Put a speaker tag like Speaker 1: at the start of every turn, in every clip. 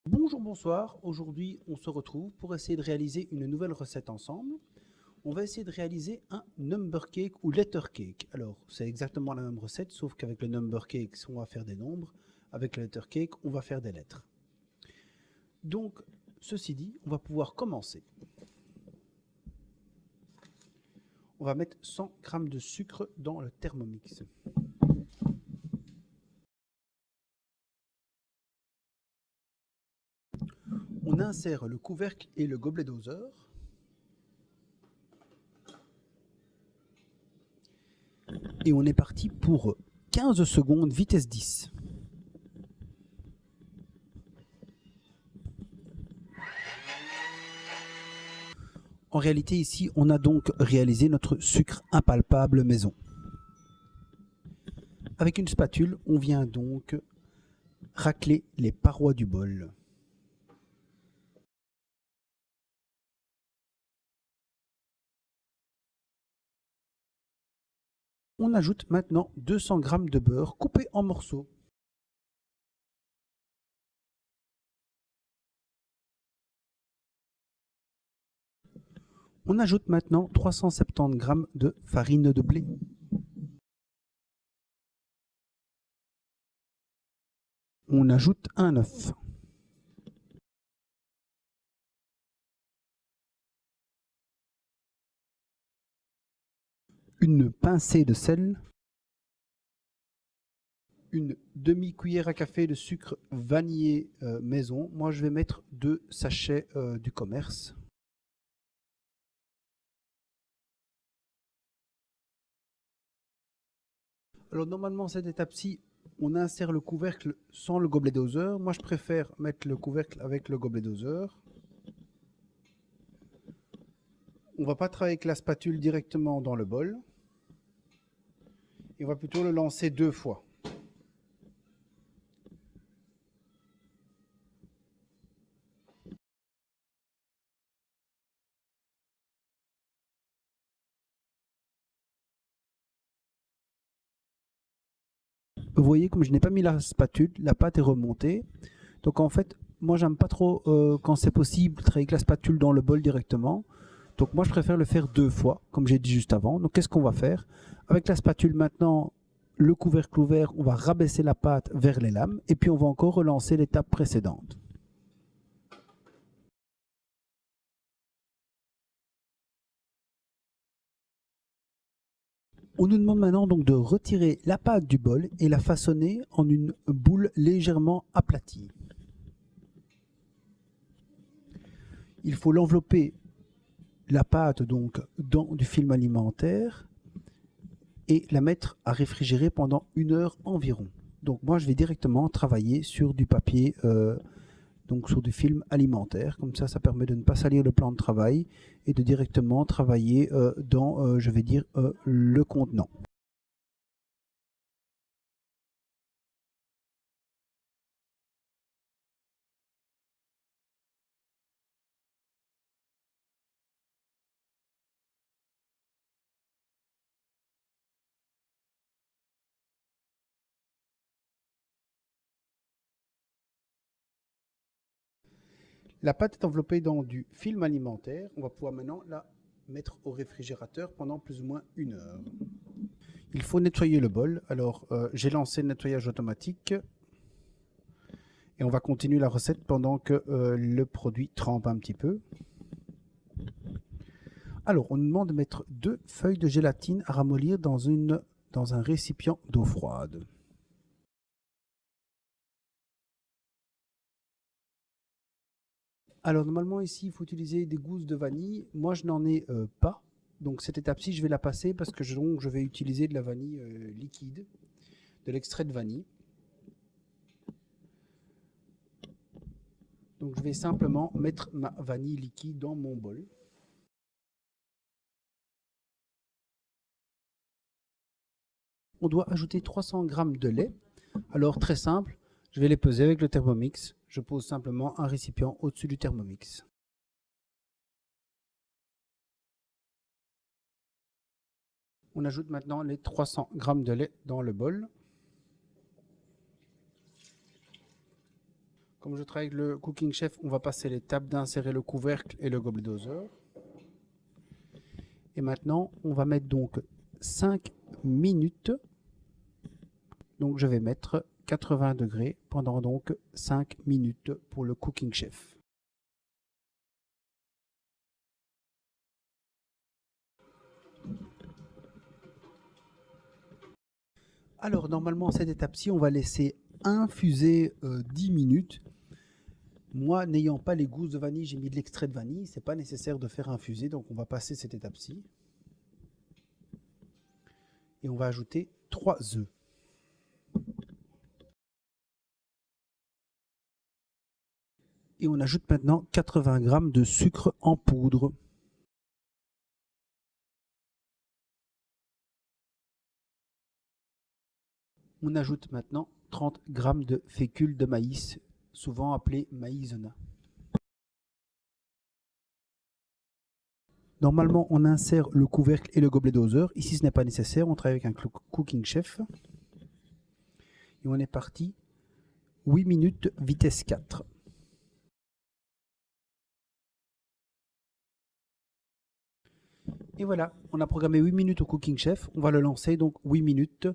Speaker 1: Bonjour, bonsoir. Aujourd'hui, on se retrouve pour essayer de réaliser une nouvelle recette ensemble. On va essayer de réaliser un number cake ou letter cake. Alors, c'est exactement la même recette, sauf qu'avec le number cake, on va faire des nombres. Avec le letter cake, on va faire des lettres. Donc, ceci dit, on va pouvoir commencer. On va mettre 100 g de sucre dans le Thermomix. On insère le couvercle et le gobelet doseur. Et on est parti pour 15 secondes, vitesse 10. En réalité, ici, on a donc réalisé notre sucre impalpable maison. Avec une spatule, on vient donc racler les parois du bol. On ajoute maintenant 200 g de beurre coupé en morceaux. On ajoute maintenant 370 g de farine de blé. On ajoute un œuf. Une pincée de sel. Une demi-cuillère à café de sucre vanillé maison. Moi, je vais mettre 2 sachets du commerce. Alors normalement, cette étape-ci, on insère le couvercle sans le gobelet doseur. Moi, je préfère mettre le couvercle avec le gobelet doseur. On ne va pas travailler avec la spatule directement dans le bol. Et on va plutôt le lancer 2 fois. Vous voyez, comme je n'ai pas mis la spatule, la pâte est remontée. Donc en fait, moi j'aime pas trop quand c'est possible travailler avec la spatule dans le bol directement. Donc moi je préfère le faire 2 fois, comme j'ai dit juste avant. Donc qu'est-ce qu'on va faire? Avec la spatule maintenant, le couvercle ouvert, on va rabaisser la pâte vers les lames et puis on va encore relancer l'étape précédente. On nous demande maintenant donc de retirer la pâte du bol et la façonner en une boule légèrement aplatie. Il faut l'envelopper la pâte donc dans du film alimentaire et la mettre à réfrigérer pendant 1 heure environ. Donc moi je vais directement travailler sur du papier, donc sur du film alimentaire. Comme ça permet de ne pas salir le plan de travail et de directement travailler dans, je vais dire, le contenant. La pâte est enveloppée dans du film alimentaire. On va pouvoir maintenant la mettre au réfrigérateur pendant plus ou moins 1 heure. Il faut nettoyer le bol. Alors, j'ai lancé le nettoyage automatique. Et on va continuer la recette pendant que le produit trempe un petit peu. Alors, on nous demande de mettre 2 feuilles de gélatine à ramollir dans un récipient d'eau froide. Alors, normalement, ici, il faut utiliser des gousses de vanille. Moi, je n'en ai pas. Donc, cette étape-ci, je vais la passer parce que je vais utiliser de la vanille liquide, de l'extrait de vanille. Donc, je vais simplement mettre ma vanille liquide dans mon bol. On doit ajouter 300 g de lait. Alors, très simple, je vais les peser avec le Thermomix. Je pose simplement un récipient au-dessus du Thermomix. On ajoute maintenant les 300 g de lait dans le bol. Comme je travaille avec le Cooking Chef, on va passer l'étape d'insérer le couvercle et le gobelet doseur. Et maintenant, on va mettre donc 5 minutes. Donc je vais mettre 80 degrés pendant donc 5 minutes pour le Cooking Chef. Alors normalement, cette étape-ci, on va laisser infuser 10 minutes. Moi, n'ayant pas les gousses de vanille, j'ai mis de l'extrait de vanille. C'est pas nécessaire de faire infuser, donc on va passer cette étape-ci. Et on va ajouter 3 œufs. Et on ajoute maintenant 80 g de sucre en poudre. On ajoute maintenant 30 g de fécule de maïs, souvent appelé maïzena. Normalement, on insère le couvercle et le gobelet doseur. Ici, ce n'est pas nécessaire. On travaille avec un Cooking Chef. Et on est parti. 8 minutes, vitesse 4. Et voilà, on a programmé 8 minutes au Cooking Chef. On va le lancer, donc 8 minutes.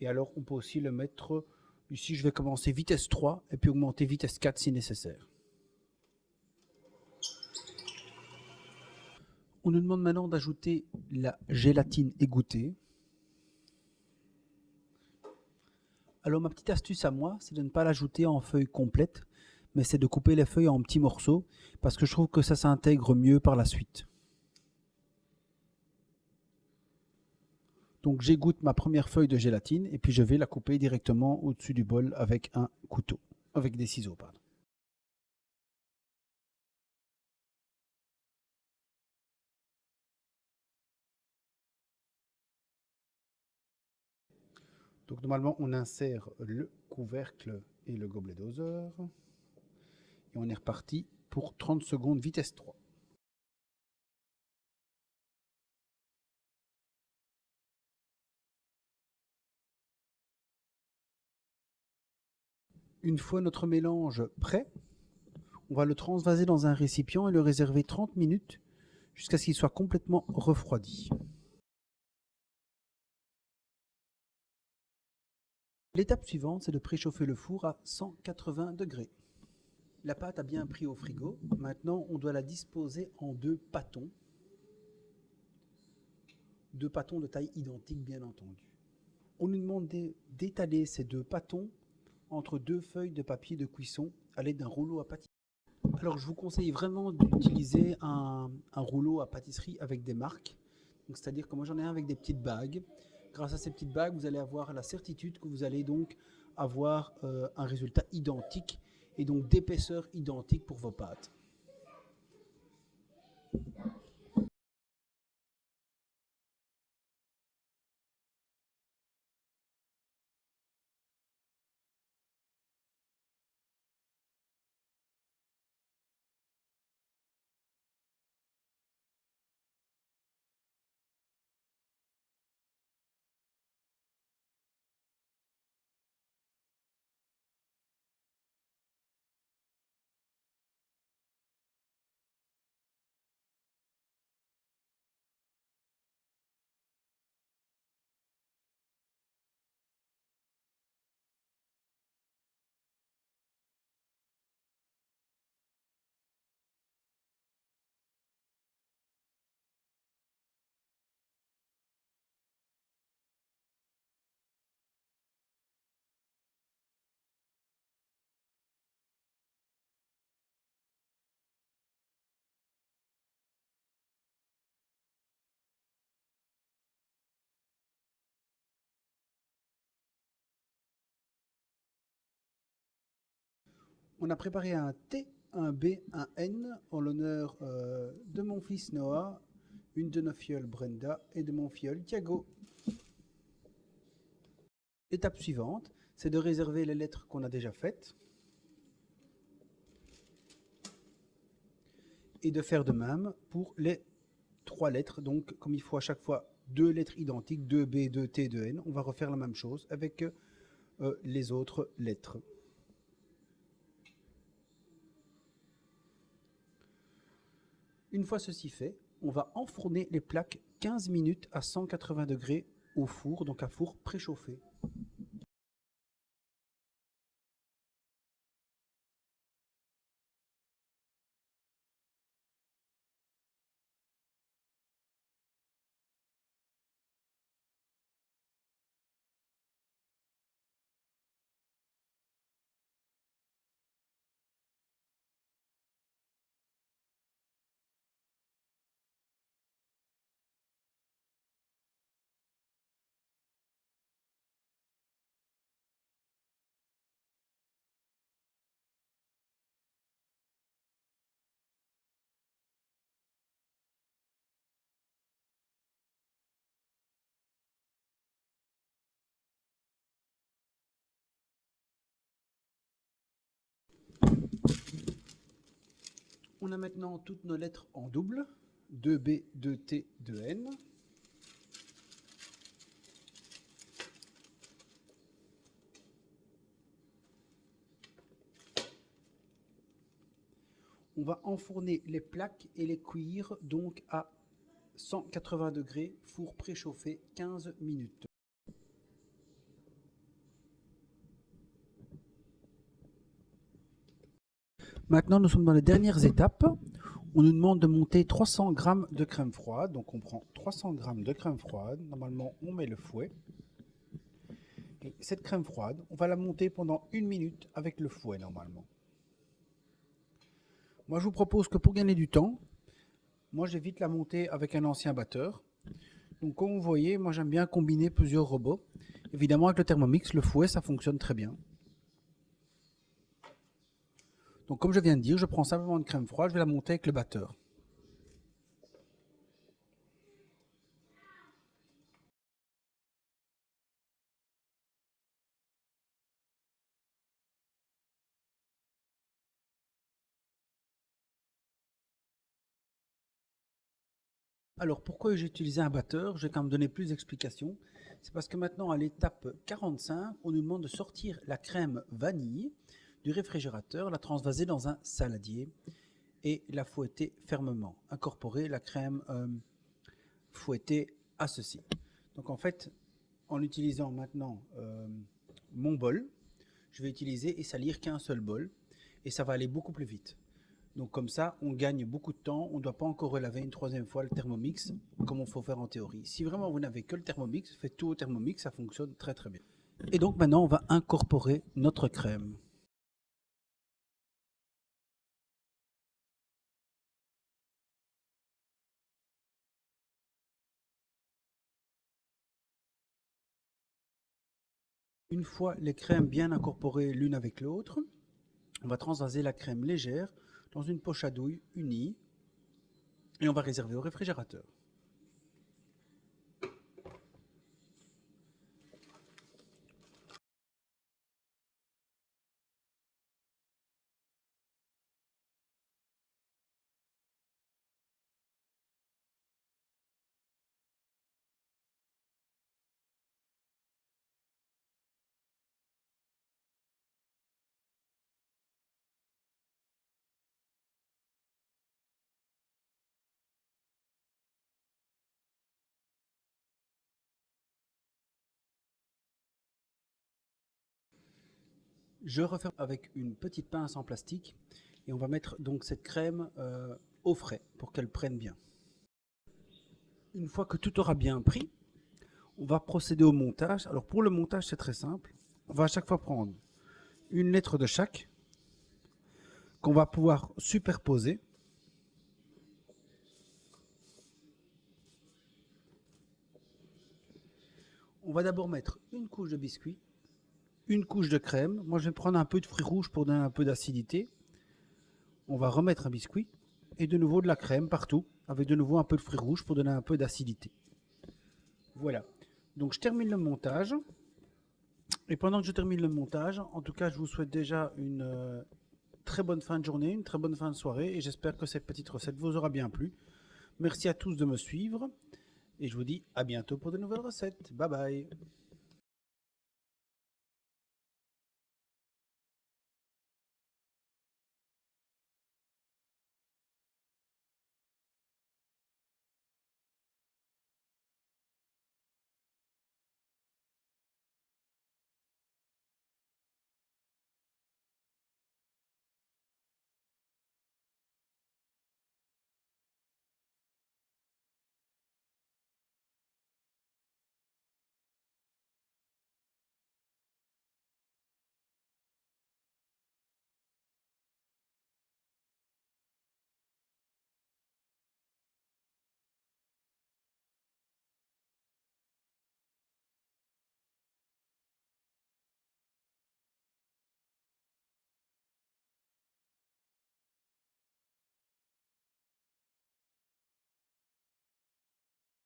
Speaker 1: Et alors, on peut aussi le mettre... Ici, je vais commencer vitesse 3 et puis augmenter vitesse 4 si nécessaire. On nous demande maintenant d'ajouter la gélatine égouttée. Alors ma petite astuce à moi, c'est de ne pas l'ajouter en feuilles complètes, mais c'est de couper les feuilles en petits morceaux, parce que je trouve que ça s'intègre mieux par la suite. Donc j'égoutte ma première feuille de gélatine, et puis je vais la couper directement au-dessus du bol avec un couteau, avec des ciseaux, pardon. Donc normalement, on insère le couvercle et le gobelet doseur. Et on est reparti pour 30 secondes vitesse 3. Une fois notre mélange prêt, on va le transvaser dans un récipient et le réserver 30 minutes jusqu'à ce qu'il soit complètement refroidi. L'étape suivante, c'est de préchauffer le four à 180 degrés. La pâte a bien pris au frigo. Maintenant, on doit la disposer en 2 pâtons. 2 pâtons de taille identique, bien entendu. On nous demande d'étaler ces 2 pâtons entre 2 feuilles de papier de cuisson à l'aide d'un rouleau à pâtisserie. Alors, je vous conseille vraiment d'utiliser un rouleau à pâtisserie avec des marques. C'est-à-dire que moi, j'en ai un avec des petites bagues. Grâce à ces petites bagues, vous allez avoir la certitude que vous allez donc avoir un résultat identique et donc d'épaisseur identique pour vos pâtes. On a préparé un T, un B, un N en l'honneur de mon fils Noah, une de nos filleules Brenda et de mon filleul Thiago. L'étape suivante, c'est de réserver les lettres qu'on a déjà faites et de faire de même pour les 3 lettres. Donc, comme il faut à chaque fois 2 lettres identiques, 2 B, 2 T, 2 N, on va refaire la même chose avec les autres lettres. Une fois ceci fait, on va enfourner les plaques 15 minutes à 180 degrés au four, donc à four préchauffé. On a maintenant toutes nos lettres en double, 2B, 2T, 2N. On va enfourner les plaques et les cuire donc à 180 degrés, four préchauffé 15 minutes. Maintenant, nous sommes dans les dernières étapes. On nous demande de monter 300 g de crème froide. Donc, on prend 300 g de crème froide. Normalement, on met le fouet. Et cette crème froide, on va la monter pendant 1 minute avec le fouet, normalement. Moi, je vous propose que pour gagner du temps, moi, j'évite la monter avec un ancien batteur. Donc, comme vous voyez, moi, j'aime bien combiner plusieurs robots. Évidemment, avec le Thermomix, le fouet, ça fonctionne très bien. Donc, comme je viens de dire, je prends simplement une crème froide, je vais la monter avec le batteur. Alors, pourquoi j'ai utilisé un batteur? Je vais quand même donner plus d'explications. C'est parce que maintenant, à l'étape 45, on nous demande de sortir la crème vanille du réfrigérateur, la transvaser dans un saladier et la fouetter fermement. Incorporer la crème fouettée à ceci. Donc, en fait, en utilisant maintenant mon bol, je vais utiliser et salir qu'un seul bol et ça va aller beaucoup plus vite. Donc comme ça, on gagne beaucoup de temps. On ne doit pas encore relaver une troisième fois le Thermomix, comme on faut faire en théorie. Si vraiment vous n'avez que le Thermomix, faites tout au Thermomix, ça fonctionne très très bien. Et donc maintenant, on va incorporer notre crème. Une fois les crèmes bien incorporées l'une avec l'autre, on va transvaser la crème légère dans une poche à douille unie et on va réserver au réfrigérateur. Je referme avec une petite pince en plastique et on va mettre donc cette crème au frais pour qu'elle prenne bien. Une fois que tout aura bien pris, on va procéder au montage. Alors pour le montage, c'est très simple. On va à chaque fois prendre une lettre de chaque qu'on va pouvoir superposer. On va d'abord mettre une couche de biscuit, une couche de crème. Moi, je vais prendre un peu de fruits rouges pour donner un peu d'acidité. On va remettre un biscuit et de nouveau de la crème partout, avec de nouveau un peu de fruits rouges pour donner un peu d'acidité. Voilà. Donc je termine le montage. Et pendant que je termine le montage, en tout cas, je vous souhaite déjà une très bonne fin de journée, une très bonne fin de soirée. Et j'espère que cette petite recette vous aura bien plu. Merci à tous de me suivre. Et je vous dis à bientôt pour de nouvelles recettes. Bye bye.